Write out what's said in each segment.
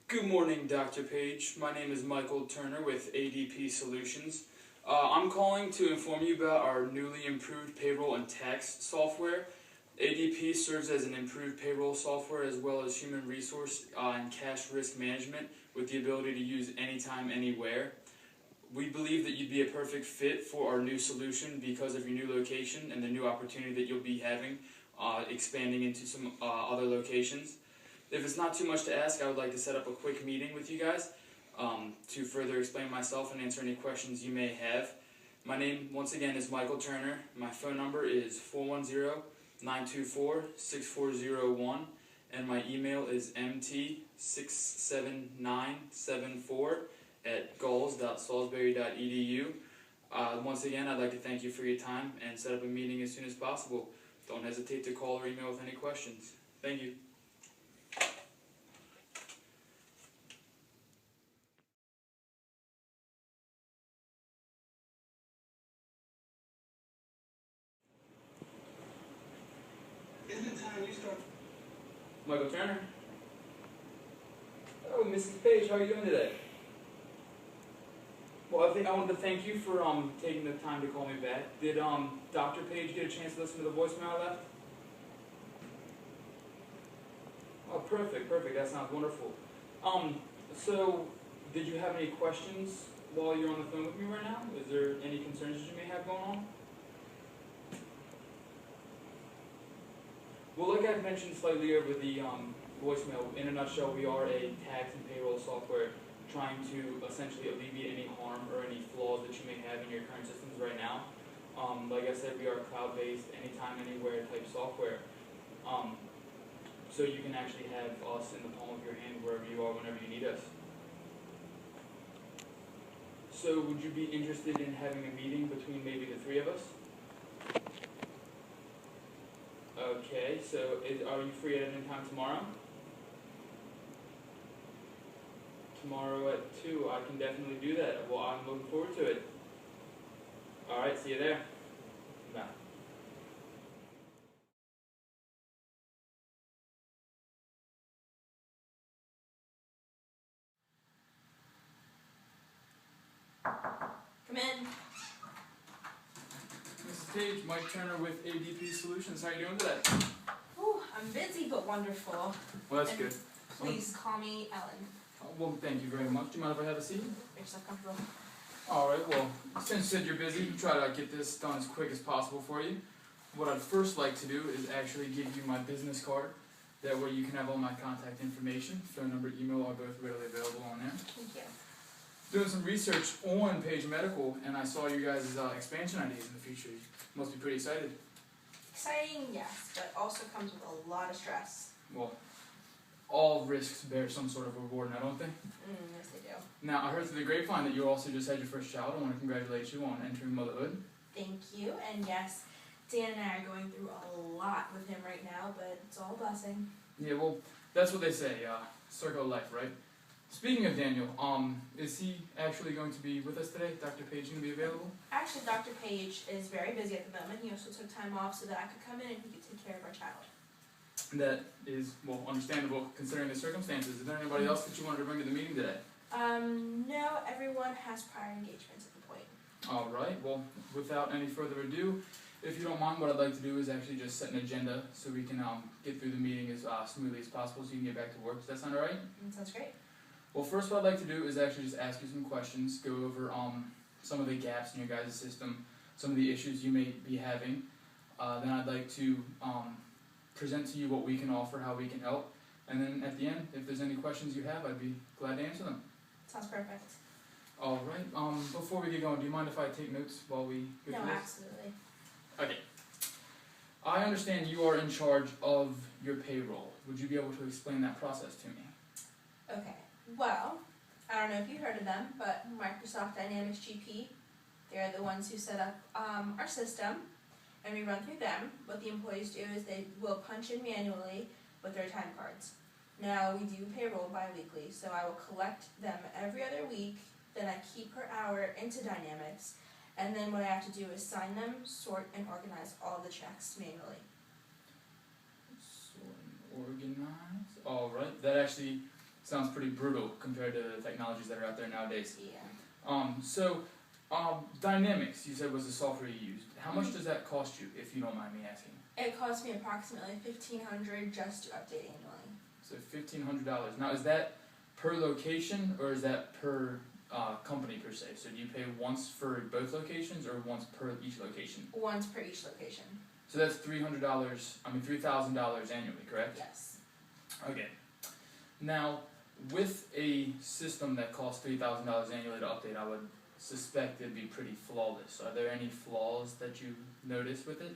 Good morning, Dr. Page. My name is Michael Turner with ADP Solutions. I'm calling to inform you about our newly improved payroll and tax software. ADP serves as an improved payroll software as well as human resource and cash risk management with the ability to use anytime, anywhere. We believe that you'd be a perfect fit for our new solution because of your new location and the new opportunity that you'll be having expanding into some other locations. If it's not too much to ask, I would like to set up a quick meeting with you guys to further explain myself and answer any questions you may have. My name, once again, is Michael Turner. My phone number is 410-924-6401, and my email is mt67974@gulls.salisbury.edu. Once again, I'd like to thank you for your time and set up a meeting as soon as possible. Don't hesitate to call or email with any questions. Thank you. Isn't it time you start? Michael Turner. Oh, Mrs. Page, how are you doing today? Well, I wanted to thank you for taking the time to call me back. Did Dr. Page get a chance to listen to the voicemail I left? Oh, perfect. That sounds wonderful. So did you have any questions while you're on the phone with me right now? Is there any concerns that you may have going on? Well, like I mentioned slightly over the voicemail, in a nutshell, we are a tax and payroll software trying to essentially alleviate any harm or any flaws that you may have in your current systems right now. Like I said, we are cloud-based, anytime, anywhere type software. So you can actually have us in the palm of your hand wherever you are, whenever you need us. So would you be interested in having a meeting between maybe the three of us? Okay, so are you free at any time tomorrow? Tomorrow at 2, I can definitely do that. Well, I'm looking forward to it. Alright, see you there. Bye. Come in. Mrs. Page, Mike Turner with ADP Solutions. How are you doing today? Ooh, I'm busy but wonderful. Well, that's And good. Please call me Ellen. Well, thank you very much. Do you mind if I have a seat? Make yourself comfortable. Alright, well, since you said you're busy, try to get this done as quick as possible for you. What I'd first like to do is actually give you my business card. That way you can have all my contact information. Phone number, email are both readily available on there. Thank you. Doing some research on Page Medical, and I saw you guys' expansion ideas in the future. You must be pretty excited. Exciting, yes, but also comes with a lot of stress. Well, all risks bear some sort of reward now, don't they? Yes, they do. Now, I heard through the grapevine that you also just had your first child. I want to congratulate you on entering motherhood. Thank you, and yes, Dan and I are going through a lot with him right now, but it's all a blessing. Yeah, well, that's what they say, circle of life, right? Speaking of Daniel, is he actually going to be with us today? Dr. Page going to be available? Actually, Dr. Page is very busy at the moment. He also took time off so that I could come in and he could take care of our child. That is, well, understandable considering the circumstances. Is there anybody else that you wanted to bring to the meeting today? No, everyone has prior engagements at the point. Alright, well, without any further ado, if you don't mind, what I'd like to do is actually just set an agenda so we can get through the meeting as smoothly as possible so you can get back to work. Does that sound alright? That sounds great. Well, first what I'd like to do is actually just ask you some questions, go over some of the gaps in your guys' system, some of the issues you may be having. Then I'd like to present to you what we can offer, how we can help, and then at the end, if there's any questions you have, I'd be glad to answer them. Sounds perfect. Alright, before we get going, do you mind if I take notes while we go No, through this? absolutely. Okay. I understand you are in charge of your payroll. Would you be able to explain that process to me? Okay. Well, I don't know if you heard of them, but Microsoft Dynamics GP, they're the ones who set up our system, and we run through them. What the employees do is they will punch in manually with their time cards. Now, we do payroll bi-weekly, so I will collect them every other week, then I keep per hour into Dynamics, and then what I have to do is sign them, sort, and organize all the checks manually. Sort and organize. Alright, that actually Sounds pretty brutal compared to the technologies that are out there nowadays. Yeah. Dynamics, you said was the software you used. How much does that cost you, if you don't mind me asking? It cost me approximately $1,500 just to update annually. So $1,500. Now, is that per location or is that per company per se? So do you pay once for both locations or once per each location? Once per each location. So that's $3,000 annually, correct? Yes. Okay. Now, with a system that costs $3,000 annually to update, I would suspect it'd be pretty flawless. Are there any flaws that you notice with it?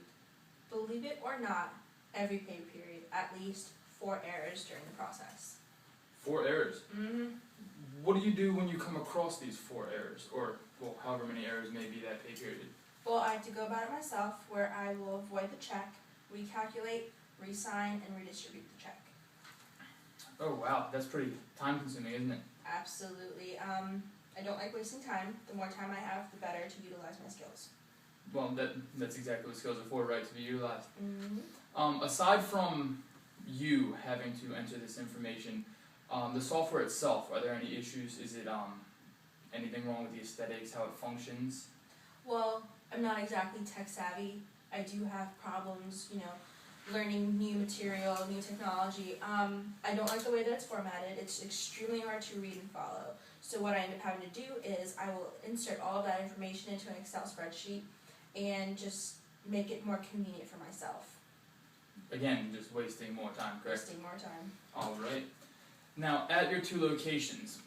Believe it or not, every pay period, at least 4 errors during the process. 4 errors. Mm-hmm. What do you do when you come across these 4 errors, or well, however many errors may be that pay period? Well, I have to go about it myself, where I will void the check, recalculate, re-sign, and redistribute the check. Oh wow, that's pretty time consuming, isn't it? Absolutely. I don't like wasting time. The more time I have, the better to utilize my skills. Well, that's exactly what skills are for, right? To be utilized. Mm-hmm. Aside from you having to enter this information, the software itself, are there any issues? Is it anything wrong with the aesthetics, how it functions? Well, I'm not exactly tech savvy. I do have problems, learning new material, new technology. I don't like the way that it's formatted. It's extremely hard to read and follow. So what I end up having to do is I will insert all of that information into an Excel spreadsheet and just make it more convenient for myself. Again, just wasting more time, correct? Wasting more time. All right. Now, at your 2 locations,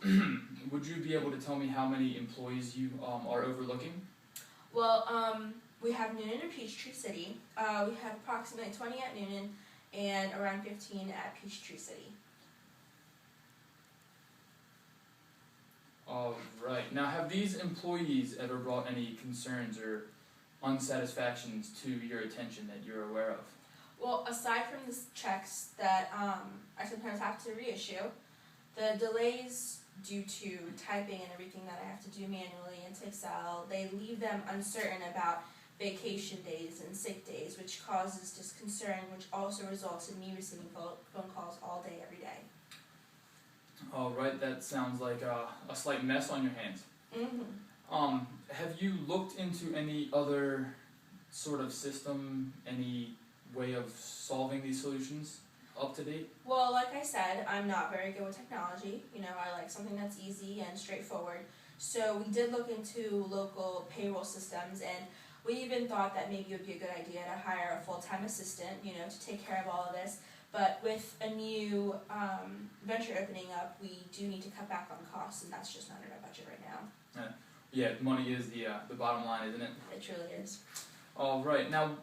would you be able to tell me how many employees you are overlooking? Well, we have Noonan and Peachtree City. We have approximately 20 at Noonan and around 15 at Peachtree City. All right. Now, have these employees ever brought any concerns or unsatisfactions to your attention that you're aware of? Well, aside from the checks that I sometimes have to reissue, the delays due to typing and everything that I have to do manually into Excel, they leave them uncertain about vacation days and sick days, which causes disconcern, which also results in me receiving phone calls all day, every day. All right, that sounds like a slight mess on your hands. Mm-hmm. Have you looked into any other sort of system, any way of solving these solutions up to date? Well, like I said, I'm not very good with technology. I like something that's easy and straightforward. So we did look into local payroll systems, and we even thought that maybe it would be a good idea to hire a full-time assistant, to take care of all of this. But with a new venture opening up, we do need to cut back on costs, and that's just not in our budget right now. Yeah, money is the bottom line, isn't it? It truly is. All right, now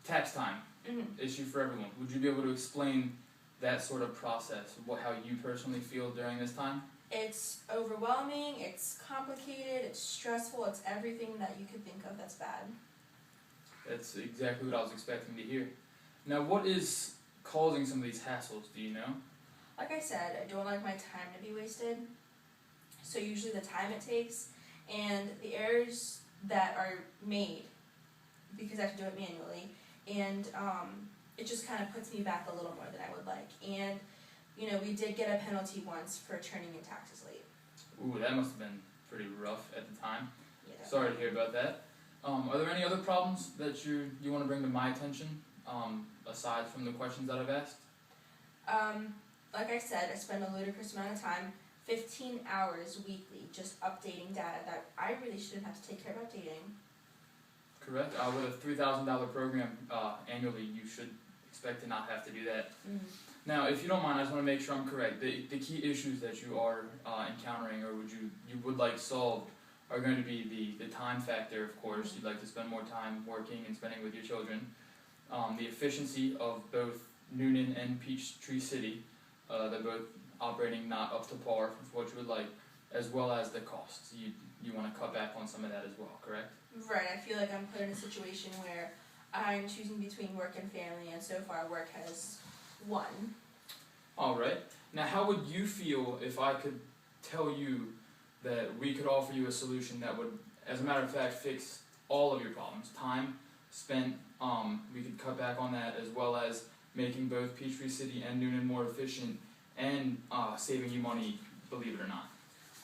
tax time, Mm-hmm. issue for everyone. Would you be able to explain that sort of process, how you personally feel during this time? It's overwhelming, it's complicated, it's stressful, it's everything that you could think of that's bad. That's exactly what I was expecting to hear. Now, what is causing some of these hassles, do you know? Like I said, I don't like my time to be wasted. So usually the time it takes and the errors that are made, because I have to do it manually, and it just kind of puts me back a little more than I would like. And we did get a penalty once for turning in taxes late. Ooh, that must have been pretty rough at the time. Yeah. Sorry to hear about that. Are there any other problems that you want to bring to my attention, aside from the questions that I've asked? Like I said, I spend a ludicrous amount of time, 15 hours weekly, just updating data that I really shouldn't have to take care of updating. Correct. With a $3,000 program annually, you should expect to not have to do that. Mm-hmm. Now, if you don't mind, I just want to make sure I'm correct. The key issues that you are encountering, or you would like solved, are going to be the time factor, of course. You'd like to spend more time working and spending with your children. The efficiency of both Noonan and Peachtree City, they're both operating not up to par with what you would like, as well as the costs. You want to cut back on some of that as well, correct? Right, I feel like I'm put in a situation where I'm choosing between work and family, and so far work has won. All right. Now, how would you feel if I could tell you that we could offer you a solution that would, as a matter of fact, fix all of your problems? Time spent, we could cut back on that, as well as making both Peachtree City and Noonan more efficient, and saving you money, believe it or not.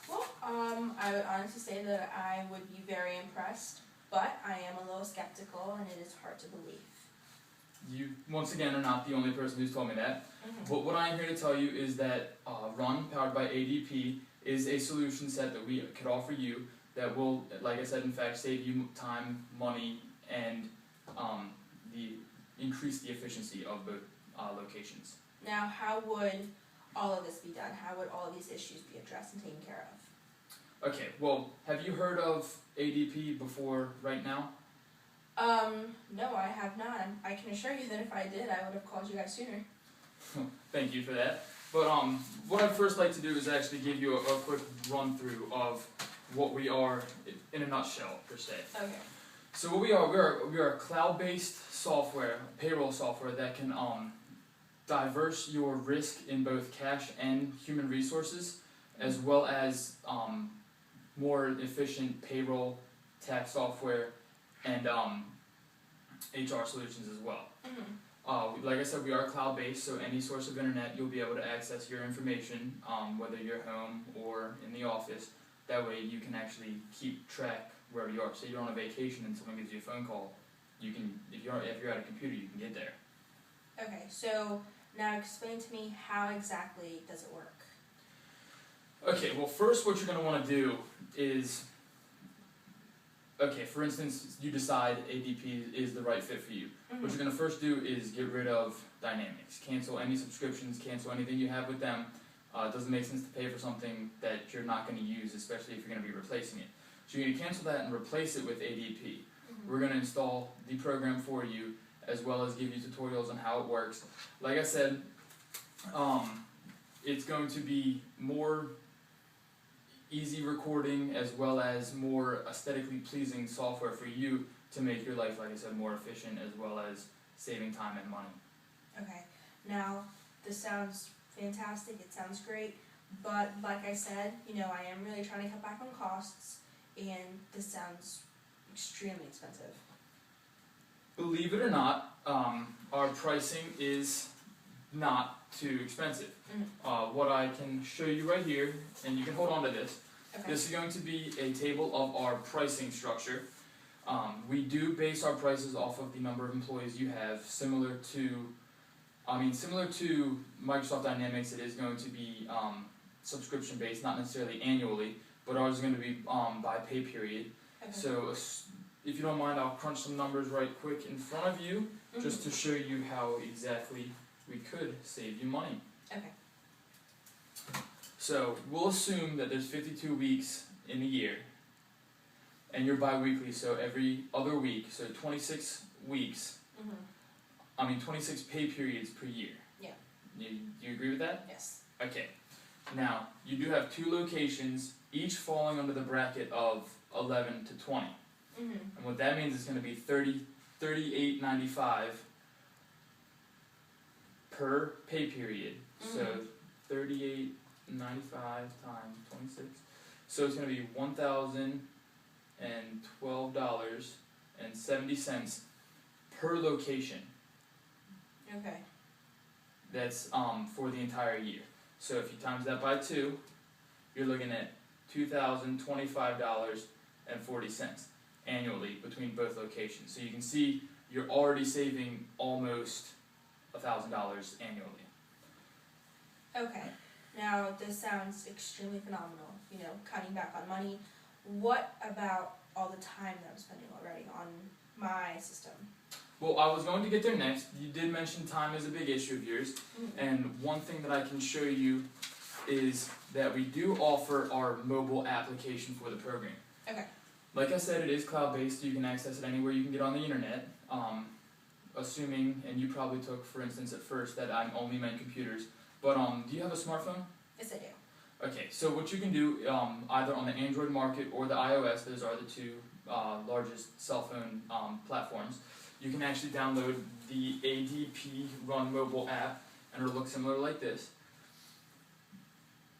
Well, I would honestly say that I would be very impressed, but I am a little skeptical and it is hard to believe. You, once again, are not the only person who's told me that. But what I'm here to tell you is that Run, powered by ADP, is a solution set that we could offer you that will, like I said, in fact, save you time, money, and increase the efficiency of both locations. Now, how would all of this be done? How would all of these issues be addressed and taken care of? Okay, well, have you heard of ADP before right now? No, I have not. I can assure you that if I did, I would have called you guys sooner. Thank you for that. But what I'd first like to do is actually give you a quick run through of what we are in a nutshell, per se. Okay. So what we are a cloud-based software, payroll software that can diverse your risk in both cash and human resources, as well as more efficient payroll, tax software, and HR solutions as well. Like I said, we are cloud-based, so any source of internet you'll be able to access your information, whether you're home or in the office. That way you can actually keep track wherever you are. Say you're on a vacation and someone gives you a phone call, you can, if you're at a computer, you can get there. Okay, so now explain to me how exactly does it work? Okay, well first what you're going to want to do is, okay, for instance, you decide ADP is the right fit for you. What you're going to first do is get rid of Dynamics. Cancel any subscriptions, cancel anything you have with them. It doesn't make sense to pay for something that you're not going to use, especially if you're going to be replacing it. So you're going to cancel that and replace it with ADP. We're going to install the program for you, as well as give you tutorials on how it works. Like I said, it's going to be more easy recording, as well as more aesthetically pleasing software for you to make your life, like I said, more efficient, as well as saving time and money. Okay, now this sounds fantastic, it sounds great, but like I said, I am really trying to cut back on costs, and this sounds extremely expensive. Believe it or not, our pricing is not too expensive. What I can show you right here, and you can hold on to this. Okay. This is going to be a table of our pricing structure. We do base our prices off of the number of employees you have, similar to Microsoft Dynamics. It is going to be subscription based, not necessarily annually, but ours is going to be by pay period. Okay. So if you don't mind, I'll crunch some numbers right quick in front of you, just to show you how exactly we could save you money. Okay. So we'll assume that there's 52 weeks in a year, and you're bi-weekly, so every other week, so 26 weeks, 26 pay periods per year. Yeah. Do you agree with that? Yes. Okay. Now, you do have 2 locations, each falling under the bracket of 11 to 20. And what that means is going to be $38.95 per pay period. So $38.95 times 26. So it's going to be $1,012.70 per location. Okay. That's for the entire year. So if you times that by 2, you're looking at $2,025.40 annually between both locations. So you can see you're already saving almost $1,000 annually. Okay. Now this sounds extremely phenomenal. Cutting back on money. What about all the time that I'm spending already on my system? Well, I was going to get there next. You did mention time is a big issue of yours, and one thing that I can show you is that we do offer our mobile application for the program. Okay. Like I said, it is cloud-based, so you can access it anywhere you can get on the internet. Assuming, and you probably took, for instance, at first that I only meant computers, but do you have a smartphone? Yes, I do. Okay, so what you can do, either on the Android market or the iOS, those are the 2 largest cell phone platforms, you can actually download the ADP Run mobile app, and it'll look similar like this,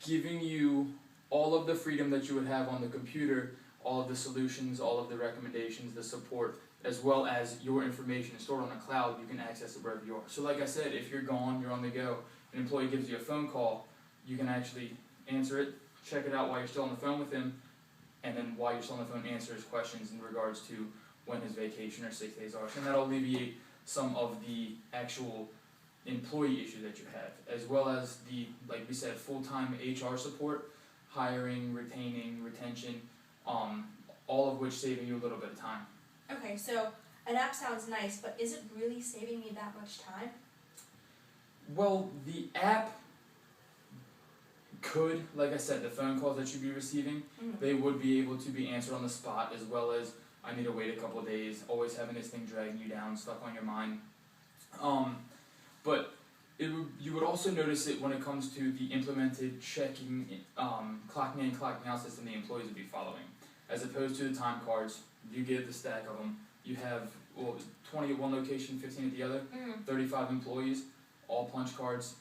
giving you all of the freedom that you would have on the computer, all of the solutions, all of the recommendations, the support, as well as your information is stored on the cloud. You can access it wherever you are. So like I said, if you're gone, you're on the go, an employee gives you a phone call, you can actually answer it, check it out while you're still on the phone with him, and then while you're still on the phone, answer his questions in regards to when his vacation or sick days are. And that'll alleviate some of the actual employee issue that you have, as well as the, like we said, full-time HR support, hiring, retaining, retention, all of which saving you a little bit of time. Okay, so an app sounds nice, but is it really saving me that much time? Well, the app could, like I said, the phone calls that you'd be receiving, they would be able to be answered on the spot, as well as I need to wait a couple of days, always having this thing dragging you down, stuck on your mind. But you would also notice it when it comes to the implemented checking, clocking in, clocking out system the employees would be following. As opposed to the time cards, you get the stack of them. You have 20 at one location, 15 at the other, 35 employees, all punch cards,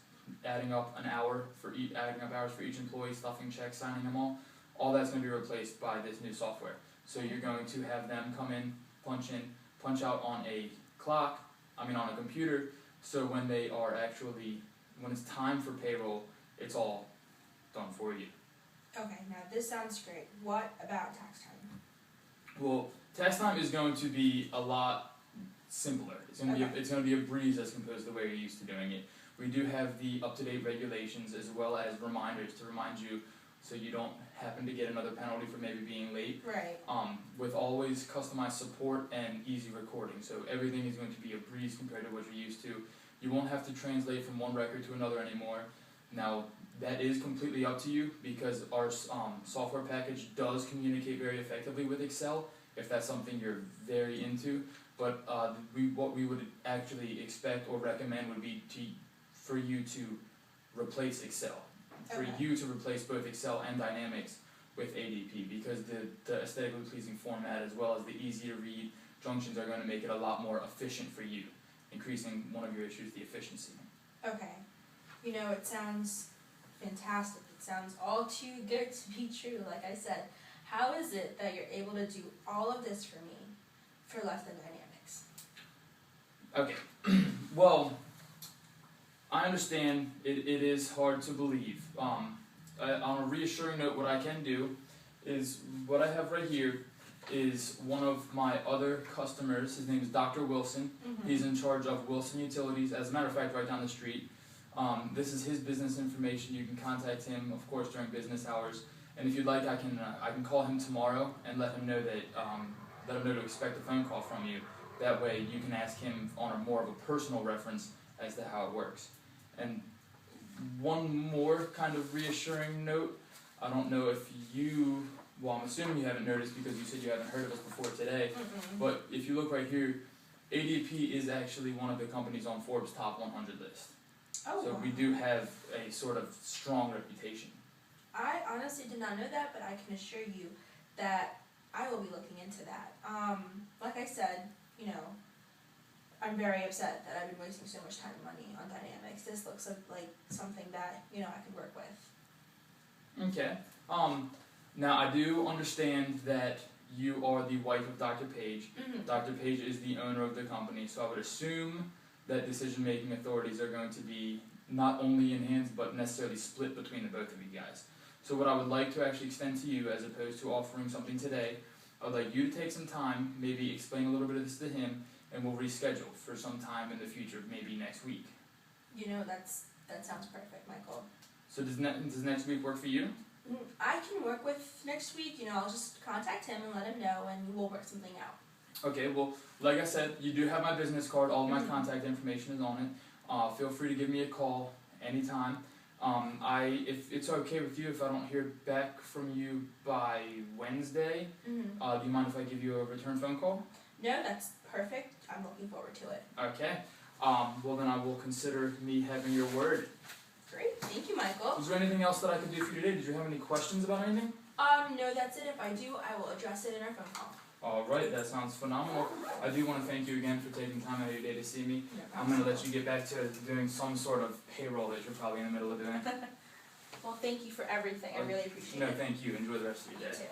adding up hours for each employee, stuffing checks, signing them all. All that's going to be replaced by this new software. So you're going to have them come in, punch out on a on a computer. So when it's time for payroll, it's all done for you. Okay, now this sounds great. What about tax time? Well, tax time is going to be a lot simpler. It's going to be a breeze as opposed to the way you're used to doing it. We do have the up-to-date regulations as well as reminders to remind you so you don't happen to get another penalty for maybe being late. Right. With always customized support and easy recording. So everything is going to be a breeze compared to what you're used to. You won't have to translate from one record to another anymore. Now, that is completely up to you because our software package does communicate very effectively with Excel if that's something you're very into. But what we would actually expect or recommend would be for you to replace Excel. For you to replace both Excel and Dynamics with ADP because the aesthetically pleasing format as well as the easy to read junctions are going to make it a lot more efficient for you, increasing one of your issues, the efficiency. Okay. You know, it sounds fantastic. It sounds all too good to be true, like I said. How is it that you're able to do all of this for me for less than Dynamics? Okay. Well, I understand it is hard to believe. On a reassuring note, what I can do is what I have right here is one of my other customers. His name is Dr. Wilson. He's in charge of Wilson Utilities. As a matter of fact, right down the street. This is his business information. You can contact him, of course, during business hours. And if you'd like, I can call him tomorrow and let him know to expect a phone call from you. That way, you can ask him on a more of a personal reference as to how it works. And one more kind of reassuring note. I don't know if I'm assuming you haven't noticed because you said you haven't heard of us before today. But if you look right here, ADP is actually one of the companies on Forbes' top 100 list. Oh, so wow. We do have a sort of strong reputation. I honestly did not know that, but I can assure you that I will be looking into that. Like I said, you know, I'm very upset that I've been wasting so much time and money on Dynamics. This looks like something that, you know, I could work with. Okay. Now I do understand that you are the wife of Dr. Page. Dr. Page is the owner of the company, so I would assume that decision-making authorities are going to be not only in hands, but necessarily split between the both of you guys. So what I would like to actually extend to you, as opposed to offering something today, I would like you to take some time, maybe explain a little bit of this to him, and we'll reschedule for some time in the future, maybe next week. You know, that sounds perfect, Michael. So does next week work for you? I can work with next week. You know, I'll just contact him and let him know, and we'll work something out. Okay, well, like I said, you do have my business card. All my contact information is on it. Feel free to give me a call anytime. If it's okay with you, if I don't hear back from you by Wednesday, do you mind if I give you a return phone call? No, that's perfect. I'm looking forward to it. Okay. Well, then I will consider me having your word. Great. Thank you, Michael. Was there anything else that I could do for you today? Did you have any questions about anything? No, that's it. If I do, I will address it in our phone call. Alright, that sounds phenomenal. I do want to thank you again for taking time out of your day to see me. I'm going to let you get back to doing some sort of payroll that you're probably in the middle of doing. Well, thank you for everything. I really appreciate it. No, thank you. Enjoy the rest of your day. You too.